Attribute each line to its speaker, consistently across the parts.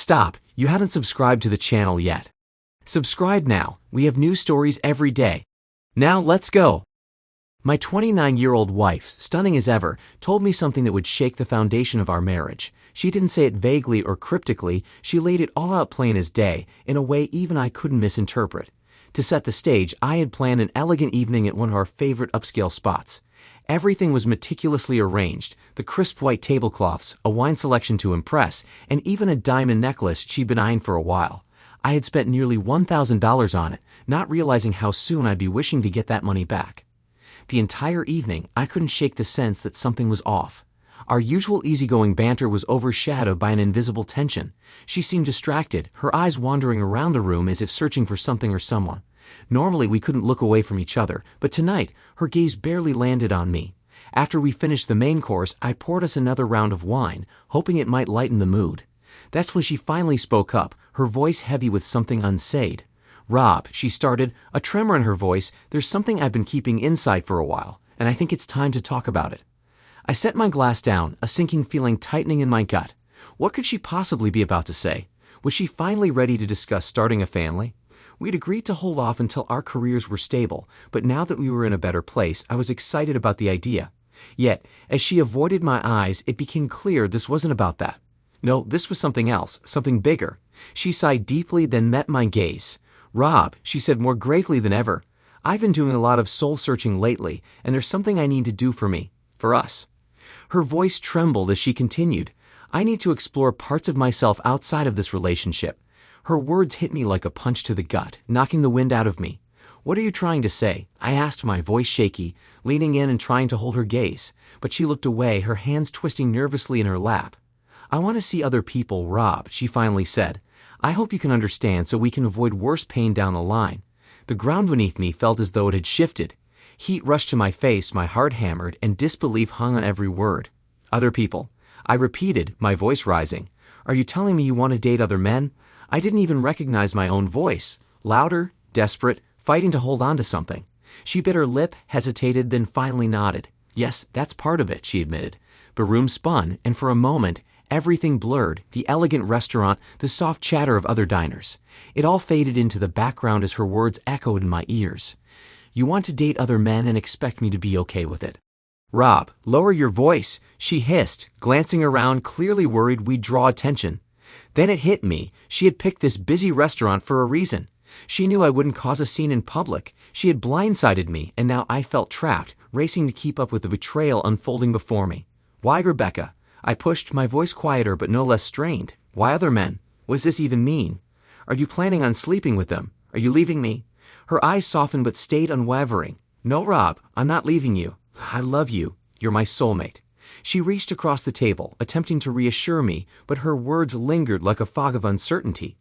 Speaker 1: Stop, you haven't subscribed to the channel yet. Subscribe now, we have new stories every day. Now let's go. My 29-year-old wife, stunning as ever, told me something that would shake the foundation of our marriage. She didn't say it vaguely or cryptically, she laid it all out plain as day, in a way even I couldn't misinterpret. To set the stage, I had planned an elegant evening at one of our favorite upscale spots. Everything was meticulously arranged, the crisp white tablecloths, a wine selection to impress, and even a diamond necklace she'd been eyeing for a while. I had spent nearly $1,000 on it, not realizing how soon I'd be wishing to get that money back. The entire evening, I couldn't shake the sense that something was off. Our usual easygoing banter was overshadowed by an invisible tension. She seemed distracted, her eyes wandering around the room as if searching for something or someone. Normally, we couldn't look away from each other, but tonight, her gaze barely landed on me. After we finished the main course, I poured us another round of wine, hoping it might lighten the mood. That's when she finally spoke up, her voice heavy with something unsaid. "Rob," she started, a tremor in her voice, "there's something I've been keeping inside for a while, and I think it's time to talk about it." I set my glass down, a sinking feeling tightening in my gut. What could she possibly be about to say? Was she finally ready to discuss starting a family? We'd agreed to hold off until our careers were stable, but now that we were in a better place, I was excited about the idea. Yet, as she avoided my eyes, it became clear this wasn't about that. No, this was something else, something bigger. She sighed deeply, then met my gaze. "Rob," she said more gravely than ever, "I've been doing a lot of soul-searching lately, and there's something I need to do for me, for us." Her voice trembled as she continued, "I need to explore parts of myself outside of this relationship." Her words hit me like a punch to the gut, knocking the wind out of me. "What are you trying to say?" I asked, my voice shaky, leaning in and trying to hold her gaze, but she looked away, her hands twisting nervously in her lap. "I want to see other people, Rob," she finally said. "I hope you can understand so we can avoid worse pain down the line." The ground beneath me felt as though it had shifted. Heat rushed to my face, my heart hammered, and disbelief hung on every word. "Other people," I repeated, my voice rising. "Are you telling me you want to date other men?" I didn't even recognize my own voice. Louder, desperate, fighting to hold on to something. She bit her lip, hesitated, then finally nodded. "Yes, that's part of it," she admitted. The room spun, and for a moment, everything blurred, the elegant restaurant, the soft chatter of other diners. It all faded into the background as her words echoed in my ears. "You want to date other men and expect me to be okay with it." "Rob, lower your voice," she hissed, glancing around, clearly worried we'd draw attention. Then it hit me, she had picked this busy restaurant for a reason. She knew I wouldn't cause a scene in public. She had blindsided me, and now I felt trapped, racing to keep up with the betrayal unfolding before me. "Why, Rebecca?" I pushed, my voice quieter but no less strained. "Why other men? What does this even mean? Are you planning on sleeping with them? Are you leaving me?" Her eyes softened but stayed unwavering. "No, Rob, I'm not leaving you. I love you. You're my soulmate." She reached across the table, attempting to reassure me, but her words lingered like a fog of uncertainty.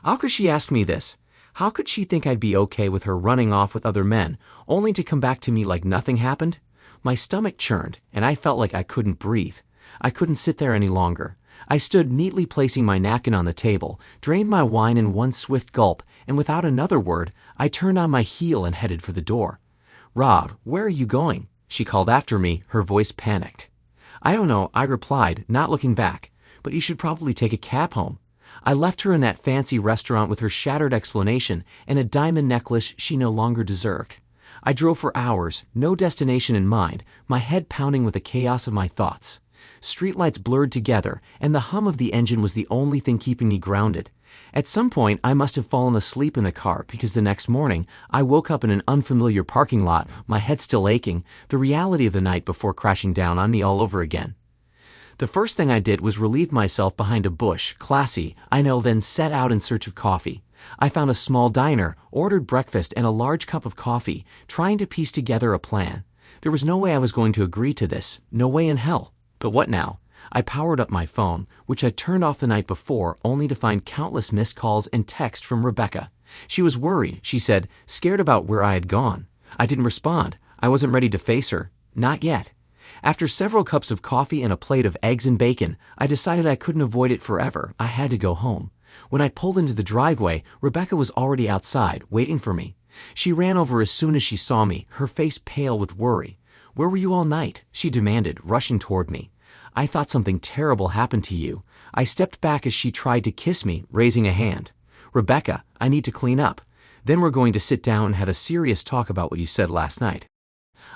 Speaker 1: How could she ask me this? How could she think I'd be okay with her running off with other men, only to come back to me like nothing happened? My stomach churned, and I felt like I couldn't breathe. I couldn't sit there any longer. I stood neatly placing my napkin on the table, drained my wine in one swift gulp, and without another word, I turned on my heel and headed for the door. "Rob, where are you going?" she called after me, her voice panicked. "I don't know," I replied, not looking back, "but you should probably take a cab home." I left her in that fancy restaurant with her shattered explanation and a diamond necklace she no longer deserved. I drove for hours, no destination in mind, my head pounding with the chaos of my thoughts. Streetlights blurred together, and the hum of the engine was the only thing keeping me grounded. At some point, I must have fallen asleep in the car because the next morning, I woke up in an unfamiliar parking lot, my head still aching, the reality of the night before crashing down on me all over again. The first thing I did was relieve myself behind a bush, classy, I know, then set out in search of coffee. I found a small diner, ordered breakfast and a large cup of coffee, trying to piece together a plan. There was no way I was going to agree to this, no way in hell. But what now? I powered up my phone, which I'd turned off the night before, only to find countless missed calls and texts from Rebecca. She was worried, she said, scared about where I had gone. I didn't respond. I wasn't ready to face her. Not yet. After several cups of coffee and a plate of eggs and bacon, I decided I couldn't avoid it forever. I had to go home. When I pulled into the driveway, Rebecca was already outside, waiting for me. She ran over as soon as she saw me, her face pale with worry. "Where were you all night?" she demanded, rushing toward me. "I thought something terrible happened to you. I stepped back as she tried to kiss me, raising a hand. Rebecca, I need to clean up. Then we're going to sit down and have a serious talk about what you said last night.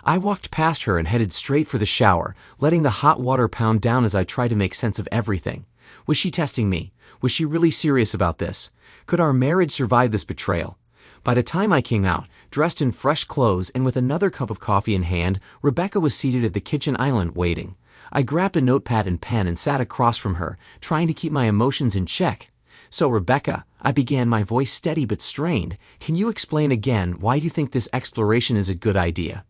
Speaker 1: I walked past her and headed straight for the shower, letting the hot water pound down as I tried to make sense of everything. Was she testing me? Was she really serious about this? Could our marriage survive this betrayal? By the time I came out, dressed in fresh clothes and with another cup of coffee in hand, Rebecca was seated at the kitchen island waiting. I grabbed a notepad and pen and sat across from her, trying to keep my emotions in check. So Rebecca, I began, my voice steady but strained, can you explain again why you think this exploration is a good idea?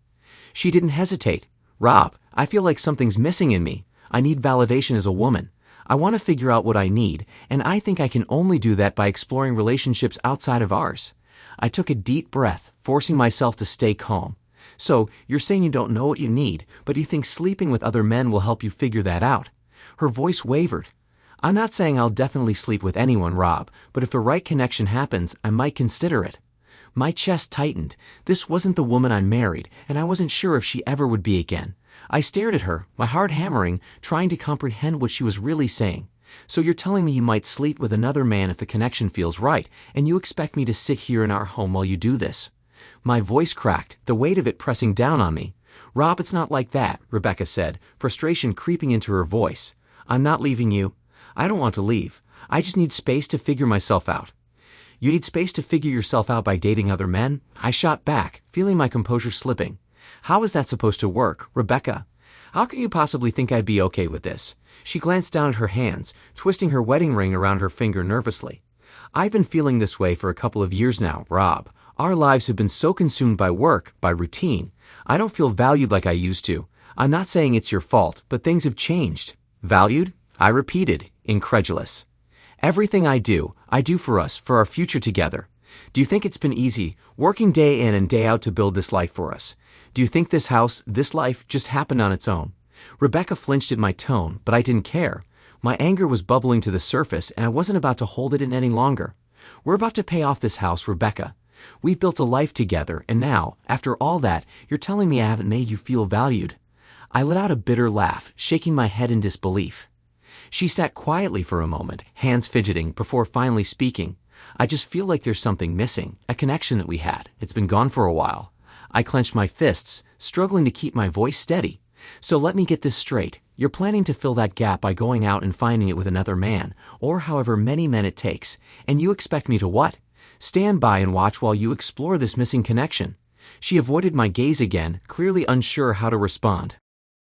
Speaker 1: She didn't hesitate. Rob, I feel like something's missing in me. I need validation as a woman. I want to figure out what I need, and I think I can only do that by exploring relationships outside of ours. I took a deep breath, forcing myself to stay calm. So, you're saying you don't know what you need, but you think sleeping with other men will help you figure that out? Her voice wavered. I'm not saying I'll definitely sleep with anyone, Rob, but if the right connection happens, I might consider it. My chest tightened. This wasn't the woman I married, and I wasn't sure if she ever would be again. I stared at her, my heart hammering, trying to comprehend what she was really saying. So you're telling me you might sleep with another man if the connection feels right, and you expect me to sit here in our home while you do this? My voice cracked, the weight of it pressing down on me. Rob, it's not like that, Rebecca said, frustration creeping into her voice. I'm not leaving you. I don't want to leave. I just need space to figure myself out. You need space to figure yourself out by dating other men? I shot back, feeling my composure slipping. How is that supposed to work, Rebecca? How can you possibly think I'd be okay with this? She glanced down at her hands, twisting her wedding ring around her finger nervously. I've been feeling this way for a couple of years now, Rob. Our lives have been so consumed by work, by routine. I don't feel valued like I used to. I'm not saying it's your fault, but things have changed. Valued? I repeated, incredulous. Everything I do for us, for our future together. Do you think it's been easy, working day in and day out to build this life for us? Do you think this house, this life, just happened on its own? Rebecca flinched at my tone, but I didn't care. My anger was bubbling to the surface, and I wasn't about to hold it in any longer. We're about to pay off this house, Rebecca. We've built a life together, and now, after all that, you're telling me I haven't made you feel valued. I let out a bitter laugh, shaking my head in disbelief. She sat quietly for a moment, hands fidgeting, before finally speaking. I just feel like there's something missing, a connection that we had. It's been gone for a while. I clenched my fists, struggling to keep my voice steady. So let me get this straight. You're planning to fill that gap by going out and finding it with another man, or however many men it takes, and you expect me to what? Stand by and watch while you explore this missing connection. She avoided my gaze again, clearly unsure how to respond.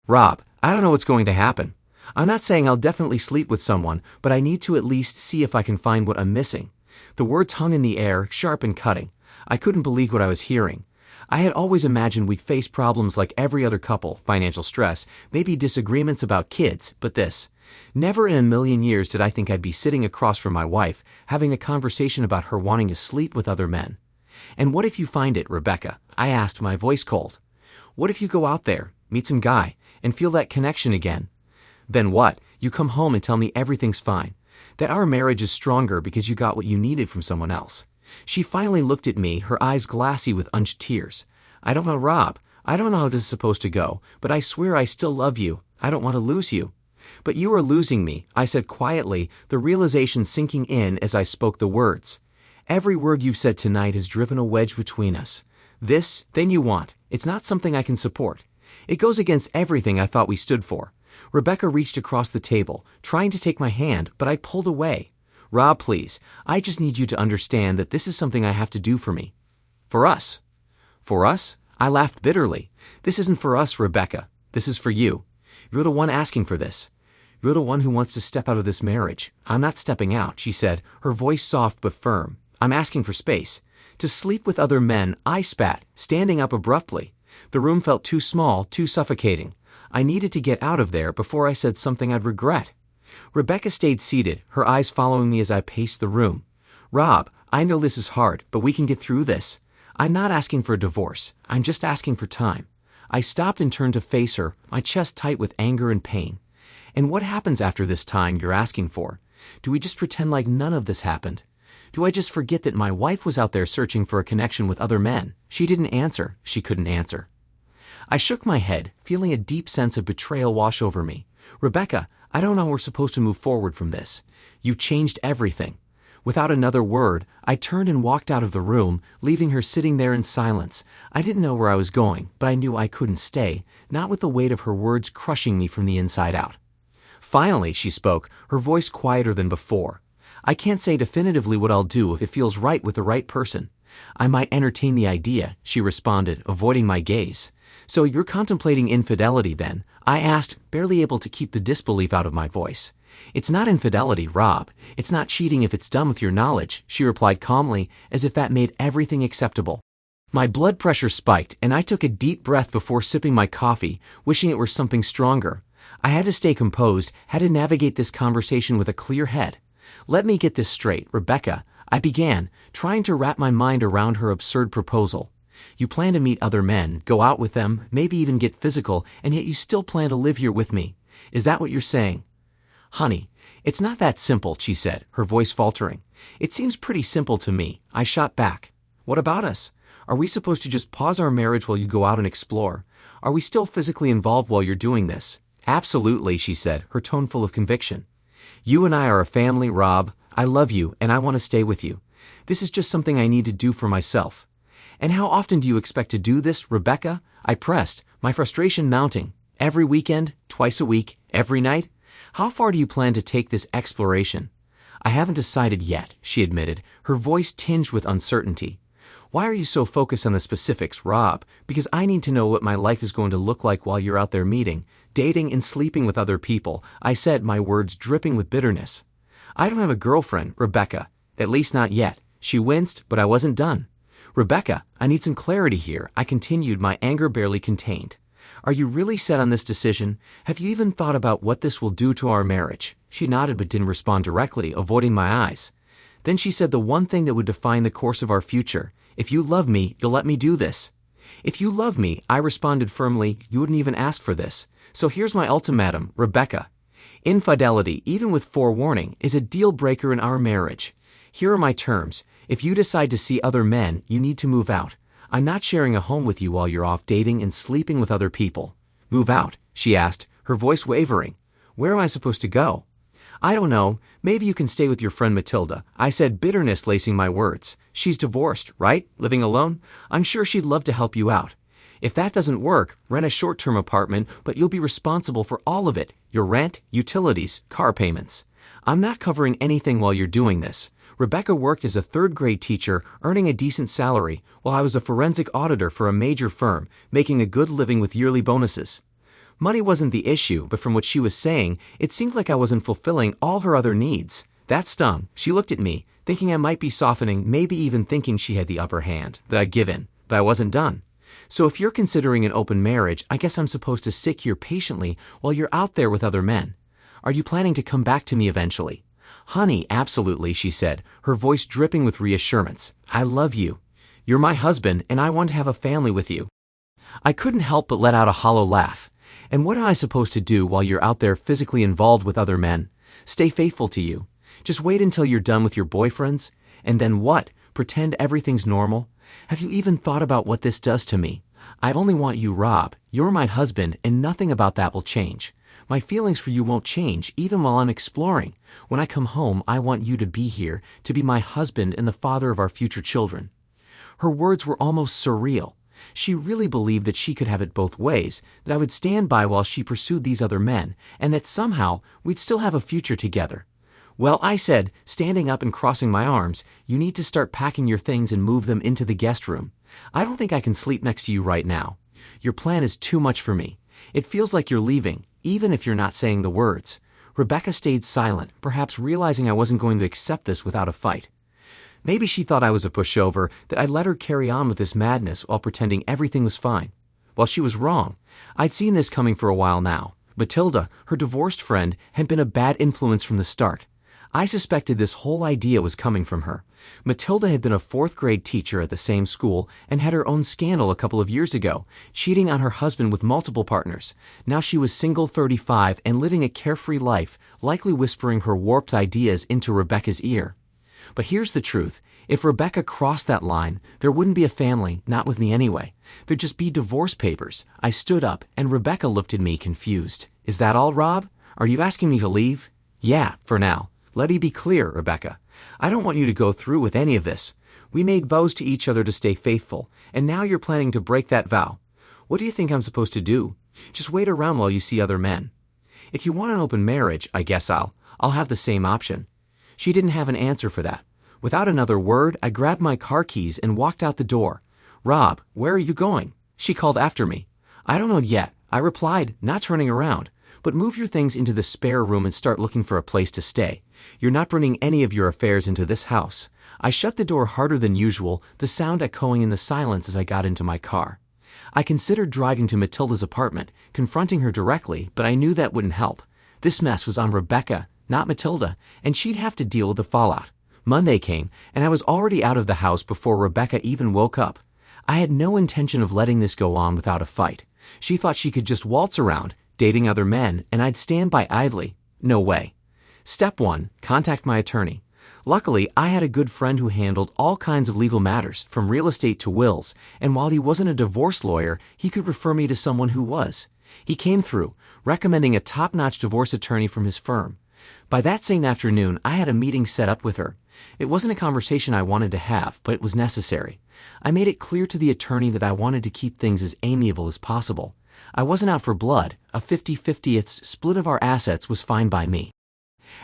Speaker 1: Rob, I don't know what's going to happen. I'm not saying I'll definitely sleep with someone, but I need to at least see if I can find what I'm missing. The words hung in the air, sharp and cutting. I couldn't believe what I was hearing. I had always imagined we'd face problems like every other couple, financial stress, maybe disagreements about kids, but this. Never in a million years did I think I'd be sitting across from my wife, having a conversation about her wanting to sleep with other men. And what if you find it, Rebecca? I asked, my voice cold. What if you go out there, meet some guy, and feel that connection again? Then what? You come home and tell me everything's fine, that our marriage is stronger because you got what you needed from someone else. She finally looked at me, her eyes glassy with unshed tears. I don't know, Rob. I don't know how this is supposed to go, but I swear I still love you. I don't want to lose you. But you are losing me, I said quietly, the realization sinking in as I spoke the words. Every word you've said tonight has driven a wedge between us. This thing you want, it's not something I can support. It goes against everything I thought we stood for. Rebecca reached across the table, trying to take my hand, but I pulled away. Rob, please, I just need you to understand that this is something I have to do for me. For us. For us? I laughed bitterly. This isn't for us, Rebecca. This is for you. You're the one asking for this. You're the one who wants to step out of this marriage. I'm not stepping out, she said, her voice soft but firm. I'm asking for space. To sleep with other men, I spat, standing up abruptly. The room felt too small, too suffocating. I needed to get out of there before I said something I'd regret. Rebecca stayed seated, her eyes following me as I paced the room. Rob, I know this is hard, but we can get through this. I'm not asking for a divorce. I'm just asking for time. I stopped and turned to face her, my chest tight with anger and pain. And what happens after this time you're asking for? Do we just pretend like none of this happened? Do I just forget that my wife was out there searching for a connection with other men? She didn't answer. She couldn't answer. I shook my head, feeling a deep sense of betrayal wash over me. Rebecca, I don't know how we're supposed to move forward from this. You've changed everything. Without another word, I turned and walked out of the room, leaving her sitting there in silence. I didn't know where I was going, but I knew I couldn't stay, not with the weight of her words crushing me from the inside out. Finally, she spoke, her voice quieter than before. I can't say definitively what I'll do if it feels right with the right person. I might entertain the idea, she responded, avoiding my gaze. So you're contemplating infidelity then? I asked, barely able to keep the disbelief out of my voice. It's not infidelity, Rob. It's not cheating if it's done with your knowledge, she replied calmly, as if that made everything acceptable. My blood pressure spiked, and I took a deep breath before sipping my coffee, wishing it were something stronger. I had to stay composed, had to navigate this conversation with a clear head. Let me get this straight, Rebecca, I began, trying to wrap my mind around her absurd proposal. You plan to meet other men, go out with them, maybe even get physical, and yet you still plan to live here with me. Is that what you're saying? Honey, it's not that simple, she said, her voice faltering. It seems pretty simple to me, I shot back. What about us? Are we supposed to just pause our marriage while you go out and explore? Are we still physically involved while you're doing this? Absolutely, she said, her tone full of conviction. You and I are a family, Rob. I love you, and I want to stay with you. This is just something I need to do for myself. And how often do you expect to do this, Rebecca? I pressed, my frustration mounting. Every weekend? Twice a week? Every night? How far do you plan to take this exploration? I haven't decided yet, she admitted, her voice tinged with uncertainty. Why are you so focused on the specifics, Rob? Because I need to know what my life is going to look like while you're out there meeting, dating, and sleeping with other people, I said, my words dripping with bitterness. I don't have a girlfriend, Rebecca. At least not yet. She winced, but I wasn't done. Rebecca, I need some clarity here, I continued, my anger barely contained. Are you really set on this decision? Have you even thought about what this will do to our marriage? She nodded but didn't respond directly, avoiding my eyes. Then she said the one thing that would define the course of our future. If you love me, you'll let me do this. If you love me, I responded firmly, you wouldn't even ask for this. So here's my ultimatum, Rebecca. Infidelity, even with forewarning, is a deal breaker in our marriage. Here are my terms. If you decide to see other men, you need to move out. I'm not sharing a home with you while you're off dating and sleeping with other people. Move out, she asked, her voice wavering. Where am I supposed to go? I don't know. Maybe you can stay with your friend Matilda, I said, bitterness lacing my words. She's divorced, right? Living alone? I'm sure she'd love to help you out. If that doesn't work, rent a short-term apartment, but you'll be responsible for all of it. Your rent, utilities, car payments. I'm not covering anything while you're doing this. Rebecca worked as a third-grade teacher, earning a decent salary, while I was a forensic auditor for a major firm, making a good living with yearly bonuses. Money wasn't the issue, but from what she was saying, it seemed like I wasn't fulfilling all her other needs. That stung. She looked at me, thinking I might be softening, maybe even thinking she had the upper hand, that I'd give in, but I wasn't done. So if you're considering an open marriage, I guess I'm supposed to sit here patiently while you're out there with other men. Are you planning to come back to me eventually? Honey, absolutely, she said, her voice dripping with reassurance. I love you. You're my husband, and I want to have a family with you. I couldn't help but let out a hollow laugh. And what am I supposed to do while you're out there physically involved with other men? Stay faithful to you. Just wait until you're done with your boyfriends? And then what? Pretend everything's normal? Have you even thought about what this does to me? I only want you, Rob. You're my husband, and nothing about that will change. My feelings for you won't change, even while I'm exploring. When I come home, I want you to be here, to be my husband and the father of our future children. Her words were almost surreal. She really believed that she could have it both ways, that I would stand by while she pursued these other men, and that somehow we'd still have a future together. Well, I said, standing up and crossing my arms, you need to start packing your things and move them into the guest room. I don't think I can sleep next to you right now. Your plan is too much for me. It feels like you're leaving, even if you're not saying the words. Rebecca stayed silent, perhaps realizing I wasn't going to accept this without a fight. Maybe she thought I was a pushover, that I'd let her carry on with this madness while pretending everything was fine. Well, she was wrong. I'd seen this coming for a while now. Matilda, her divorced friend, had been a bad influence from the start. I suspected this whole idea was coming from her. Matilda had been a fourth-grade teacher at the same school and had her own scandal a couple of years ago, cheating on her husband with multiple partners. Now she was single, 35, and living a carefree life, likely whispering her warped ideas into Rebecca's ear. But here's the truth. If Rebecca crossed that line, there wouldn't be a family, not with me anyway. There'd just be divorce papers. I stood up, and Rebecca looked at me confused. Is that all, Rob? Are you asking me to leave? Yeah, for now. Let me be clear, Rebecca. I don't want you to go through with any of this. We made vows to each other to stay faithful, and now you're planning to break that vow. What do you think I'm supposed to do? Just wait around while you see other men. If you want an open marriage, I guess I'll have the same option. She didn't have an answer for that. Without another word, I grabbed my car keys and walked out the door. Rob, where are you going? She called after me. I don't know yet, I replied, not turning around. But move your things into the spare room and start looking for a place to stay. You're not bringing any of your affairs into this house. I shut the door harder than usual, the sound echoing in the silence as I got into my car. I considered driving to Matilda's apartment, confronting her directly, but I knew that wouldn't help. This mess was on Rebecca, not Matilda, and she'd have to deal with the fallout. Monday came, and I was already out of the house before Rebecca even woke up. I had no intention of letting this go on without a fight. She thought she could just waltz around, dating other men, and I'd stand by idly. No way. Step 1. Contact my attorney. Luckily, I had a good friend who handled all kinds of legal matters, from real estate to wills, and while he wasn't a divorce lawyer, he could refer me to someone who was. He came through, recommending a top-notch divorce attorney from his firm. By that same afternoon, I had a meeting set up with her. It wasn't a conversation I wanted to have, but it was necessary. I made it clear to the attorney that I wanted to keep things as amiable as possible. I wasn't out for blood. A 50-50th split of our assets was fine by me.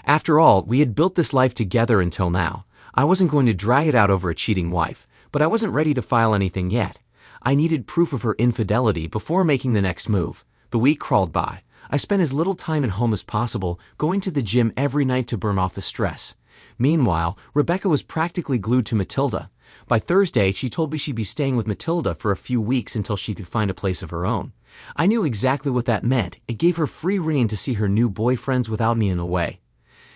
Speaker 1: After all, we had built this life together until now. I wasn't going to drag it out over a cheating wife, but I wasn't ready to file anything yet. I needed proof of her infidelity before making the next move. The week crawled by. I spent as little time at home as possible, going to the gym every night to burn off the stress. Meanwhile, Rebecca was practically glued to Matilda. By Thursday, she told me she'd be staying with Matilda for a few weeks until she could find a place of her own. I knew exactly what that meant. It gave her free rein to see her new boyfriends without me in the way.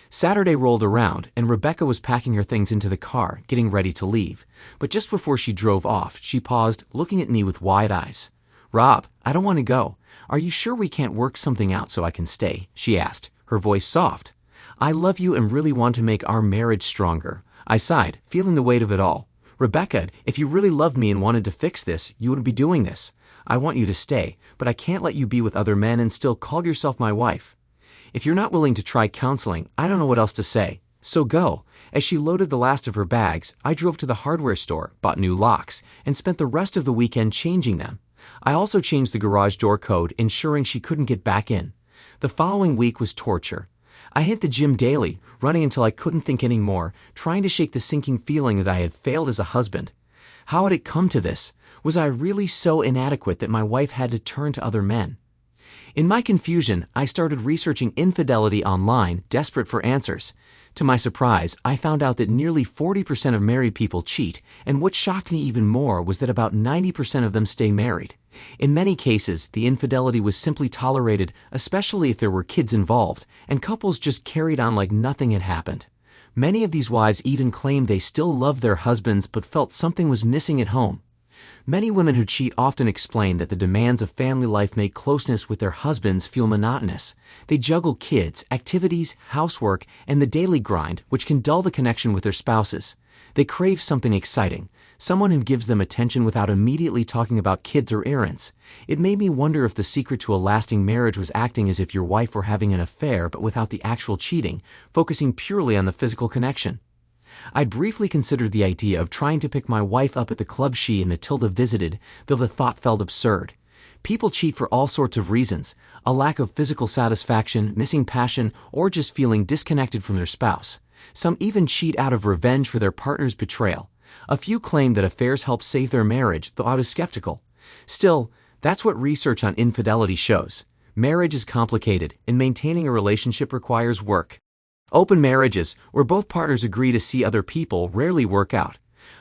Speaker 1: Saturday rolled around, and Rebecca was packing her things into the car, getting ready to leave. But just before she drove off, she paused, looking at me with wide eyes. Rob, I don't want to go. Are you sure we can't work something out so I can stay? She asked, her voice soft. I love you and really want to make our marriage stronger. I sighed, feeling the weight of it all. Rebecca, if you really loved me and wanted to fix this, you would be doing this. I want you to stay, but I can't let you be with other men and still call yourself my wife. If you're not willing to try counseling, I don't know what else to say. So go. As she loaded the last of her bags, I drove to the hardware store, bought new locks, and spent the rest of the weekend changing them. I also changed the garage door code, ensuring she couldn't get back in. The following week was torture. I hit the gym daily, running until I couldn't think anymore, trying to shake the sinking feeling that I had failed as a husband. How had it come to this? Was I really so inadequate that my wife had to turn to other men? In my confusion, I started researching infidelity online, desperate for answers. To my surprise, I found out that nearly 40% of married people cheat, and what shocked me even more was that about 90% of them stay married. In many cases, the infidelity was simply tolerated, especially if there were kids involved, and couples just carried on like nothing had happened. Many of these wives even claimed they still loved their husbands but felt something was missing at home. Many women who cheat often explain that the demands of family life make closeness with their husbands feel monotonous. They juggle kids, activities, housework, and the daily grind, which can dull the connection with their spouses. They crave something exciting, someone who gives them attention without immediately talking about kids or errands. It made me wonder if the secret to a lasting marriage was acting as if your wife were having an affair but without the actual cheating, focusing purely on the physical connection. I'd briefly considered the idea of trying to pick my wife up at the club she and Matilda visited, though the thought felt absurd. People cheat for all sorts of reasons: a lack of physical satisfaction, missing passion, or just feeling disconnected from their spouse. Some even cheat out of revenge for their partner's betrayal. A few claim that affairs help save their marriage, though I was skeptical. Still, that's what research on infidelity shows. Marriage is complicated, and maintaining a relationship requires work. Open marriages, where both partners agree to see other people, rarely work out.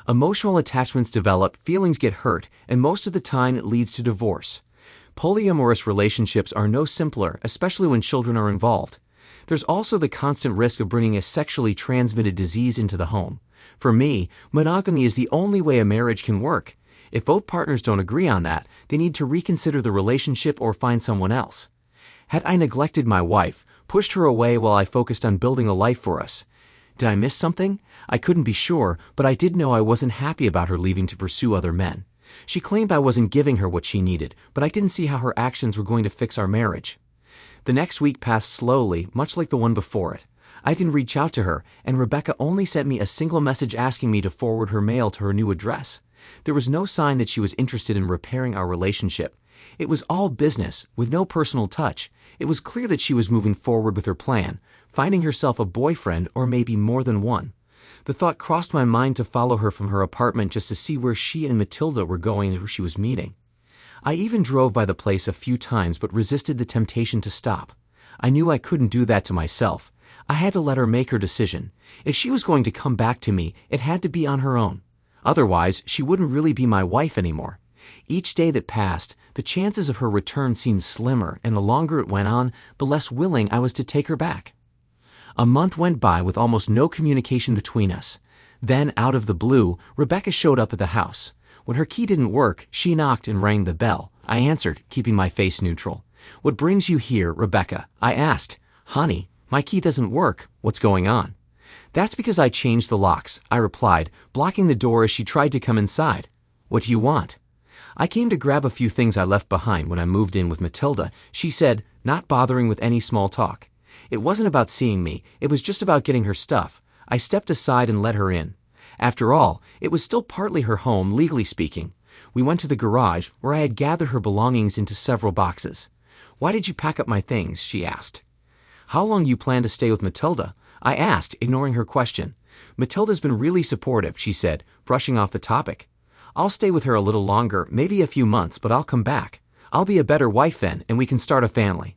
Speaker 1: Emotional attachments develop, feelings get hurt, and most of the time it leads to divorce. Polyamorous relationships are no simpler, especially when children are involved. There's also the constant risk of bringing a sexually transmitted disease into the home. For me, monogamy is the only way a marriage can work. If both partners don't agree on that, they need to reconsider the relationship or find someone else. Had I neglected my wife, pushed her away while I focused on building a life for us? Did I miss something? I couldn't be sure, but I did know I wasn't happy about her leaving to pursue other men. She claimed I wasn't giving her what she needed, but I didn't see how her actions were going to fix our marriage. The next week passed slowly, much like the one before it. I didn't reach out to her, and Rebecca only sent me a single message asking me to forward her mail to her new address. There was no sign that she was interested in repairing our relationship. It was all business, with no personal touch. It was clear that she was moving forward with her plan, finding herself a boyfriend or maybe more than one. The thought crossed my mind to follow her from her apartment just to see where she and Matilda were going and who she was meeting. I even drove by the place a few times but resisted the temptation to stop. I knew I couldn't do that to myself. I had to let her make her decision. If she was going to come back to me, it had to be on her own. Otherwise, she wouldn't really be my wife anymore. Each day that passed, the chances of her return seemed slimmer, and the longer it went on, the less willing I was to take her back. A month went by with almost no communication between us. Then, out of the blue, Rebecca showed up at the house. When her key didn't work, she knocked and rang the bell. I answered, keeping my face neutral. "What brings you here, Rebecca?" I asked. "Honey, my key doesn't work. What's going on?" "That's because I changed the locks," I replied, blocking the door as she tried to come inside. "What do you want?" "I came to grab a few things I left behind when I moved in with Matilda," she said, not bothering with any small talk. It wasn't about seeing me, it was just about getting her stuff. I stepped aside and let her in. After all, it was still partly her home, legally speaking. We went to the garage, where I had gathered her belongings into several boxes. "Why did you pack up my things?" she asked. "How long you plan to stay with Matilda?" I asked, ignoring her question. "Matilda's been really supportive," she said, brushing off the topic. "I'll stay with her a little longer, maybe a few months, but I'll come back. I'll be a better wife then, and we can start a family."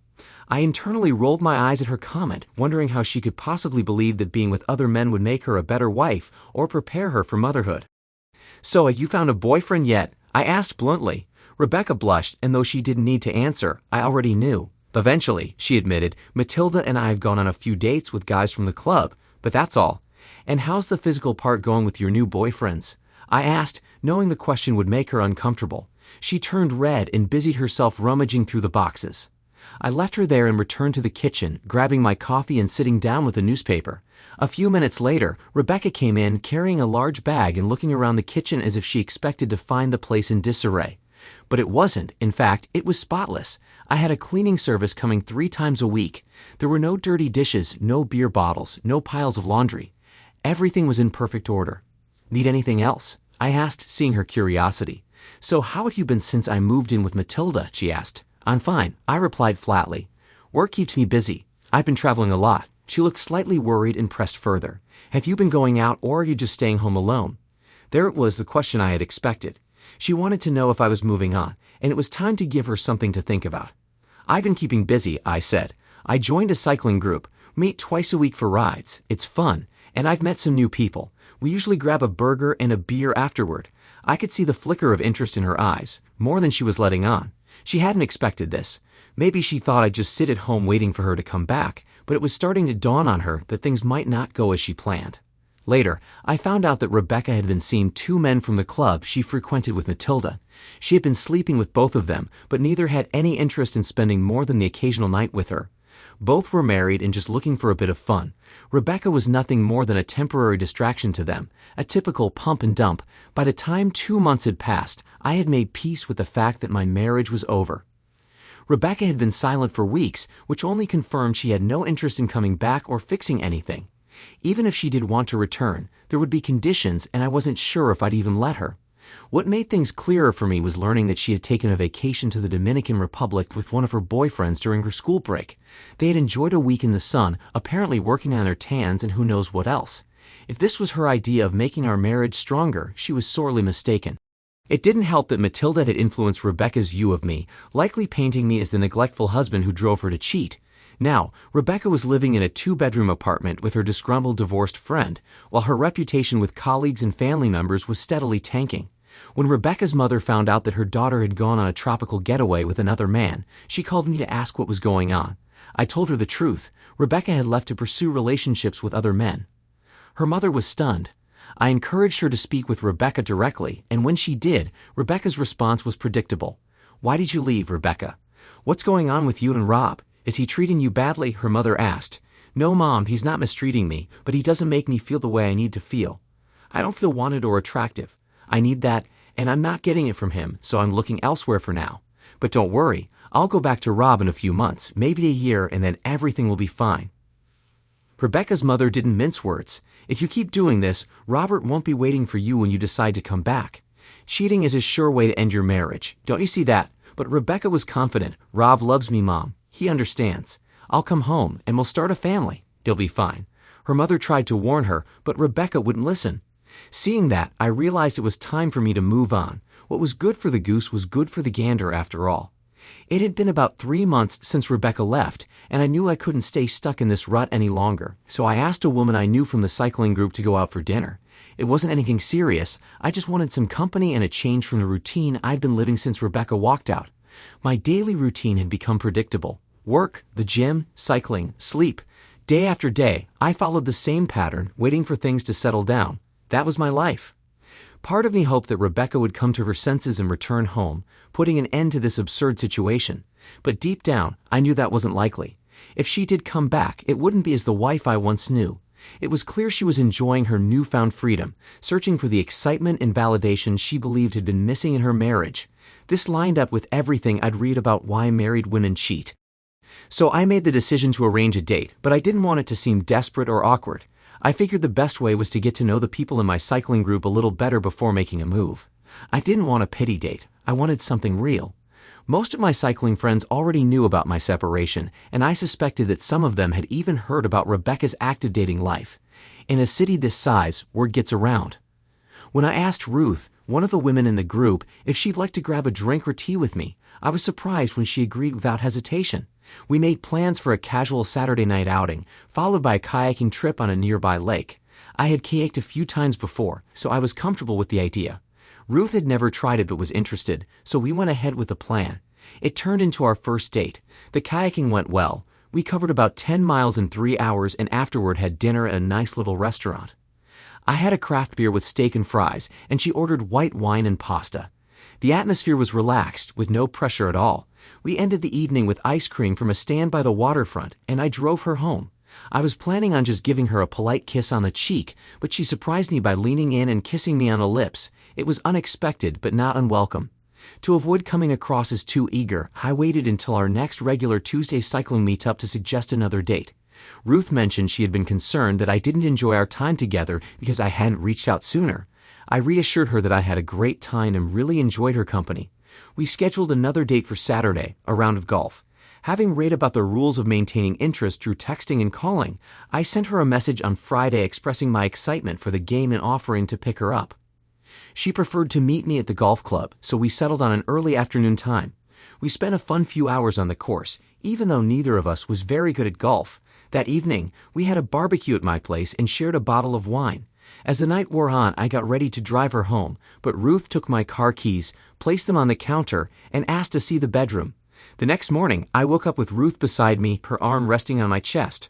Speaker 1: I internally rolled my eyes at her comment, wondering how she could possibly believe that being with other men would make her a better wife or prepare her for motherhood. "So, have you found a boyfriend yet?" I asked bluntly. Rebecca blushed, and though she didn't need to answer, I already knew. "Eventually," she admitted, "Matilda and I have gone on a few dates with guys from the club, but that's all." "And how's the physical part going with your new boyfriends?" I asked, knowing the question would make her uncomfortable. She turned red and busied herself rummaging through the boxes. I left her there and returned to the kitchen, grabbing my coffee and sitting down with a newspaper. A few minutes later, Rebecca came in carrying a large bag and looking around the kitchen as if she expected to find the place in disarray. But it wasn't. In fact, it was spotless. I had a cleaning service coming 3 times a week. There were no dirty dishes, no beer bottles, no piles of laundry. Everything was in perfect order. "Need anything else?" I asked, seeing her curiosity. "So how have you been since I moved in with Matilda?" she asked. "I'm fine," I replied flatly. "Work keeps me busy. I've been traveling a lot." She looked slightly worried and pressed further. "Have you been going out, or are you just staying home alone?" There it was, the question I had expected. She wanted to know if I was moving on, and it was time to give her something to think about. "I've been keeping busy," I said. "I joined a cycling group, meet twice a week for rides. It's fun, and I've met some new people. We usually grab a burger and a beer afterward." I could see the flicker of interest in her eyes, more than she was letting on. She hadn't expected this. Maybe she thought I'd just sit at home waiting for her to come back, but it was starting to dawn on her that things might not go as she planned. Later, I found out that Rebecca had been seeing 2 men from the club she frequented with Matilda. She had been sleeping with both of them, but neither had any interest in spending more than the occasional night with her. Both were married and just looking for a bit of fun. Rebecca was nothing more than a temporary distraction to them, a typical pump and dump. By the time 2 months had passed, I had made peace with the fact that my marriage was over. Rebecca had been silent for weeks, which only confirmed she had no interest in coming back or fixing anything. Even if she did want to return, there would be conditions, and I wasn't sure if I'd even let her. What made things clearer for me was learning that she had taken a vacation to the Dominican Republic with one of her boyfriends during her school break. They had enjoyed a week in the sun, apparently working on their tans and who knows what else. If this was her idea of making our marriage stronger, she was sorely mistaken. It didn't help that Matilda had influenced Rebecca's view of me, likely painting me as the neglectful husband who drove her to cheat. Now, Rebecca was living in a 2-bedroom apartment with her disgruntled divorced friend, while her reputation with colleagues and family members was steadily tanking. When Rebecca's mother found out that her daughter had gone on a tropical getaway with another man, she called me to ask what was going on. I told her the truth. Rebecca had left to pursue relationships with other men. Her mother was stunned. I encouraged her to speak with Rebecca directly, and when she did, Rebecca's response was predictable. "Why did you leave, Rebecca?" "What's going on with you and Rob? Is he treating you badly?" her mother asked. "No, Mom, he's not mistreating me, but he doesn't make me feel the way I need to feel. I don't feel wanted or attractive. I need that, and I'm not getting it from him, so I'm looking elsewhere for now. But don't worry, I'll go back to Rob in a few months, maybe a year, and then everything will be fine. Rebecca's mother didn't mince words. If you keep doing this, Robert won't be waiting for you when you decide to come back. Cheating is a sure way to end your marriage. Don't you see that? But Rebecca was confident. Rob loves me, Mom. He understands. I'll come home and we'll start a family. They'll be fine. Her mother tried to warn her, but Rebecca wouldn't listen. Seeing that, I realized it was time for me to move on. What was good for the goose was good for the gander after all. It had been about 3 months since Rebecca left, and I knew I couldn't stay stuck in this rut any longer, so I asked a woman I knew from the cycling group to go out for dinner. It wasn't anything serious. I just wanted some company and a change from the routine I'd been living since Rebecca walked out. My daily routine had become predictable. Work, the gym, cycling, sleep. Day after day, I followed the same pattern, waiting for things to settle down. That was my life. Part of me hoped that Rebecca would come to her senses and return home, putting an end to this absurd situation. But deep down, I knew that wasn't likely. If she did come back, it wouldn't be as the wife I once knew. It was clear she was enjoying her newfound freedom, searching for the excitement and validation she believed had been missing in her marriage. This lined up with everything I'd read about why married women cheat. So I made the decision to arrange a date, but I didn't want it to seem desperate or awkward. I figured the best way was to get to know the people in my cycling group a little better before making a move. I didn't want a pity date. I wanted something real. Most of my cycling friends already knew about my separation, and I suspected that some of them had even heard about Rebecca's active dating life. In a city this size, word gets around. When I asked Ruth, one of the women in the group, if she'd like to grab a drink or tea with me, I was surprised when she agreed without hesitation. We made plans for a casual Saturday night outing, followed by a kayaking trip on a nearby lake. I had kayaked a few times before, so I was comfortable with the idea. Ruth had never tried it but was interested, so we went ahead with the plan. It turned into our first date. The kayaking went well. We covered about 10 miles in 3 hours and afterward had dinner at a nice little restaurant. I had a craft beer with steak and fries, and she ordered white wine and pasta. The atmosphere was relaxed, with no pressure at all. We ended the evening with ice cream from a stand by the waterfront, and I drove her home. I was planning on just giving her a polite kiss on the cheek, but she surprised me by leaning in and kissing me on the lips. It was unexpected, but not unwelcome. To avoid coming across as too eager, I waited until our next regular Tuesday cycling meetup to suggest another date. Ruth mentioned she had been concerned that I didn't enjoy our time together because I hadn't reached out sooner. I reassured her that I had a great time and really enjoyed her company. We scheduled another date for Saturday, a round of golf. Having read about the rules of maintaining interest through texting and calling, I sent her a message on Friday expressing my excitement for the game and offering to pick her up. She preferred to meet me at the golf club, so we settled on an early afternoon time. We spent a fun few hours on the course, even though neither of us was very good at golf. That evening, we had a barbecue at my place and shared a bottle of wine. As the night wore on, I got ready to drive her home, but Ruth took my car keys, placed them on the counter, and asked to see the bedroom. The next morning, I woke up with Ruth beside me, her arm resting on my chest.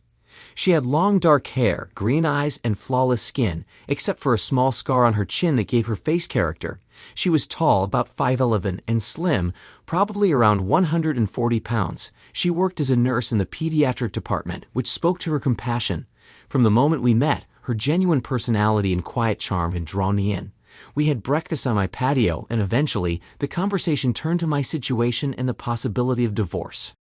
Speaker 1: She had long dark hair, green eyes, and flawless skin, except for a small scar on her chin that gave her face character. She was tall, about 5'11", and slim, probably around 140 pounds. She worked as a nurse in the pediatric department, which spoke to her compassion. From the moment we met, her genuine personality and quiet charm had drawn me in. We had breakfast on my patio, and eventually, the conversation turned to my situation and the possibility of divorce.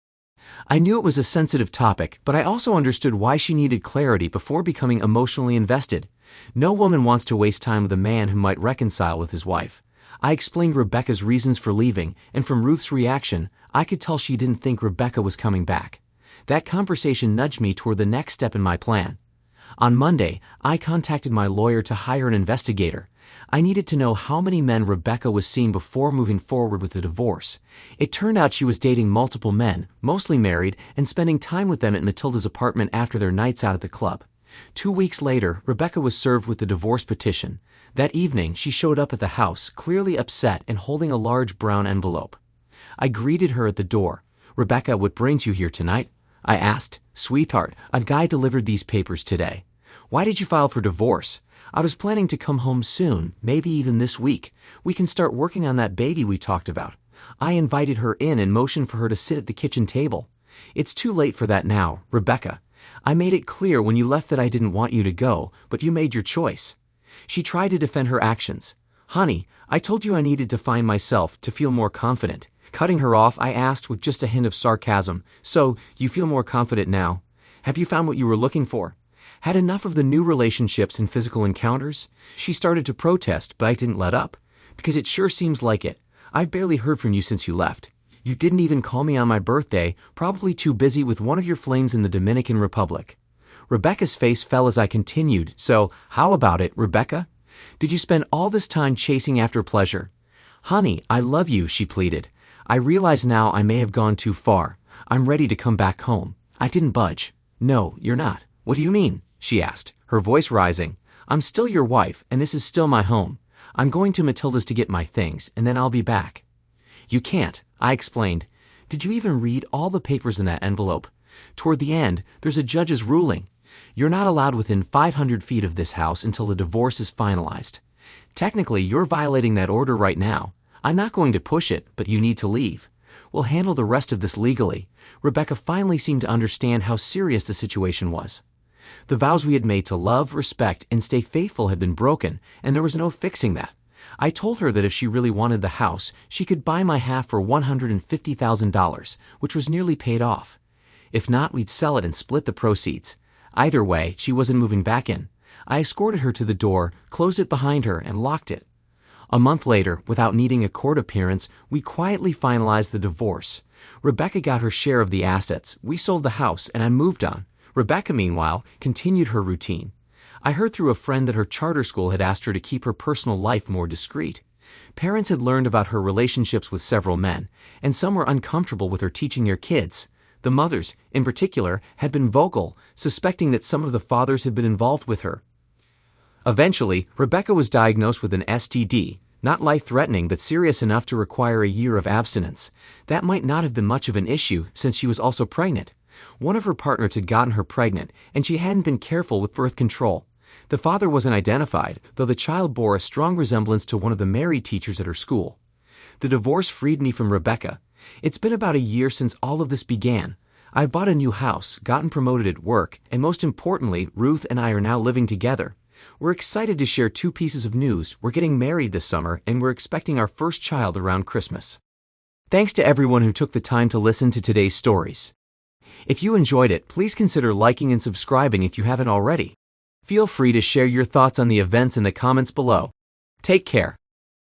Speaker 1: I knew it was a sensitive topic, but I also understood why she needed clarity before becoming emotionally invested. No woman wants to waste time with a man who might reconcile with his wife. I explained Rebecca's reasons for leaving, and from Ruth's reaction, I could tell she didn't think Rebecca was coming back. That conversation nudged me toward the next step in my plan. On Monday, I contacted my lawyer to hire an investigator. I needed to know how many men Rebecca was seeing before moving forward with the divorce. It turned out she was dating multiple men, mostly married, and spending time with them at Matilda's apartment after their nights out at the club. 2 weeks later, Rebecca was served with the divorce petition. That evening, she showed up at the house, clearly upset and holding a large brown envelope. I greeted her at the door. "Rebecca, what brings you here tonight?" I asked. "Sweetheart, a guy delivered these papers today." "Why did you file for divorce?" "I was planning to come home soon, maybe even this week. We can start working on that baby we talked about." I invited her in and motioned for her to sit at the kitchen table. "It's too late for that now, Rebecca. I made it clear when you left that I didn't want you to go, but you made your choice." She tried to defend her actions. "Honey, I told you I needed to find myself to feel more confident. Cutting her off, I asked with just a hint of sarcasm, "So, you feel more confident now? Have you found what you were looking for? Had enough of the new relationships and physical encounters?" She started to protest, but I didn't let up. "Because it sure seems like it. I've barely heard from you since you left. You didn't even call me on my birthday, probably too busy with one of your flings in the Dominican Republic." Rebecca's face fell as I continued. "So, how about it, Rebecca? Did you spend all this time chasing after pleasure?" "Honey, I love you," she pleaded. "I realize now I may have gone too far. I'm ready to come back home." I didn't budge. "No, you're not. What do you mean?" she asked, her voice rising. "I'm still your wife, and this is still my home. I'm going to Matilda's to get my things, and then I'll be back." "You can't," I explained. "Did you even read all the papers in that envelope? Toward the end, there's a judge's ruling. You're not allowed within 500 feet of this house until the divorce is finalized. Technically, you're violating that order right now. I'm not going to push it, but you need to leave. We'll handle the rest of this legally." Rebecca finally seemed to understand how serious the situation was. The vows we had made to love, respect, and stay faithful had been broken, and there was no fixing that. I told her that if she really wanted the house, she could buy my half for $150,000, which was nearly paid off. If not, we'd sell it and split the proceeds. Either way, she wasn't moving back in. I escorted her to the door, closed it behind her, and locked it. A month later, without needing a court appearance, we quietly finalized the divorce. Rebecca got her share of the assets, we sold the house, and I moved on. Rebecca, meanwhile, continued her routine. I heard through a friend that her charter school had asked her to keep her personal life more discreet. Parents had learned about her relationships with several men, and some were uncomfortable with her teaching their kids. The mothers, in particular, had been vocal, suspecting that some of the fathers had been involved with her. Eventually, Rebecca was diagnosed with an STD, not life-threatening but serious enough to require a year of abstinence. That might not have been much of an issue since she was also pregnant. One of her partners had gotten her pregnant, and she hadn't been careful with birth control. The father wasn't identified, though the child bore a strong resemblance to one of the married teachers at her school. The divorce freed me from Rebecca. It's been about a year since all of this began. I've bought a new house, gotten promoted at work, and most importantly, Ruth and I are now living together. We're excited to share two pieces of news. We're getting married this summer, and we're expecting our first child around Christmas. Thanks to everyone who took the time to listen to today's stories. If you enjoyed it, please consider liking and subscribing if you haven't already. Feel free to share your thoughts on the events in the comments below. Take care.